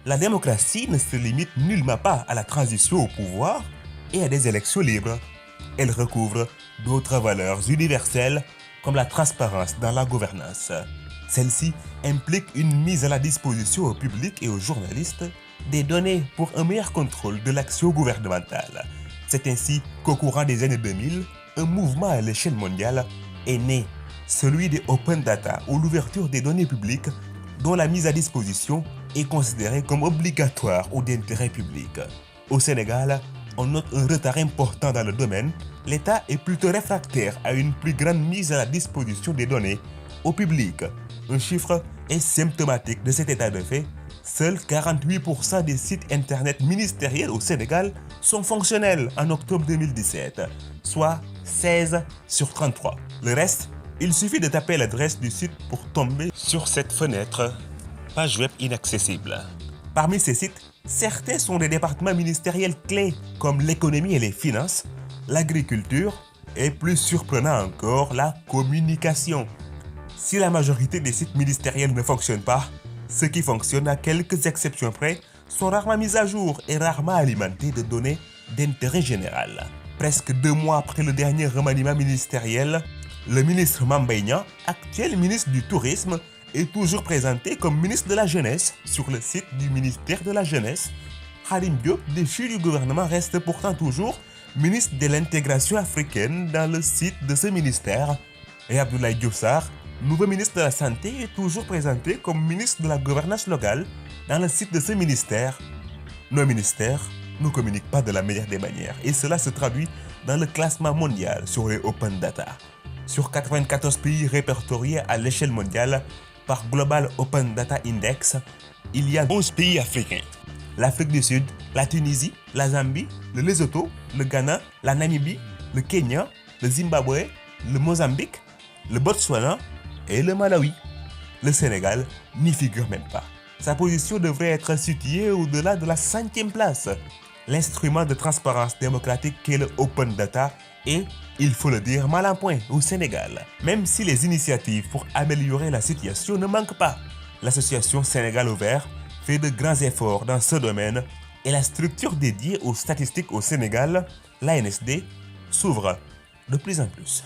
La démocratie ne se limite nullement pas à la transition au pouvoir et à des élections libres. Elle recouvre d'autres valeurs universelles comme la transparence dans la gouvernance. Celle-ci implique une mise à la disposition au public et aux journalistes des données pour un meilleur contrôle de l'action gouvernementale. C'est ainsi qu'au courant des années 2000, un mouvement à l'échelle mondiale est né, celui des Open Data ou l'ouverture des données publiques dont la mise à disposition est considérée comme obligatoire ou d'intérêt public. Au Sénégal, on note un retard important dans le domaine. L'État est plutôt réfractaire à une plus grande mise à la disposition des données au public. Un chiffre est symptomatique de cet état de fait. Seuls 48% des sites internet ministériels au Sénégal sont fonctionnels en octobre 2017, soit 16 sur 33. Le reste, il suffit de taper l'adresse du site pour tomber sur cette fenêtre, page web inaccessible. Parmi ces sites, certains sont des départements ministériels clés comme l'économie et les finances, l'agriculture et plus surprenant encore, la communication. Si la majorité des sites ministériels ne fonctionnent pas, ceux qui fonctionnent à quelques exceptions près sont rarement mis à jour et rarement alimentés de données d'intérêt général. Presque 2 mois après le dernier remaniement ministériel, le ministre Mame Mbaye Niang, actuel ministre du Tourisme, est toujours présenté comme ministre de la Jeunesse sur le site du ministère de la Jeunesse. Khadim Diop, déchu du gouvernement, reste pourtant toujours ministre de l'intégration africaine dans le site de ce ministère. Et Abdoulaye Diouf Sarr, nouveau ministre de la Santé, est toujours présenté comme ministre de la gouvernance locale dans le site de ce ministère. Nos ministères ne communiquent pas de la meilleure des manières et cela se traduit dans le classement mondial sur les Open Data. Sur 94 pays répertoriés à l'échelle mondiale par Global Open Data Index, il y a 11 pays africains. L'Afrique du Sud, la Tunisie, la Zambie, le Lesotho, le Ghana, la Namibie, le Kenya, le Zimbabwe, le Mozambique, le Botswana et le Malawi. Le Sénégal n'y figure même pas. Sa position devrait être située au-delà de la 5e place. L'instrument de transparence démocratique qu'est le Open Data est, il faut le dire, mal en point au Sénégal. Même si les initiatives pour améliorer la situation ne manquent pas. L'association Sénégal Ouvert fait de grands efforts dans ce domaine et la structure dédiée aux statistiques au Sénégal, l'ANSD, s'ouvre de plus en plus.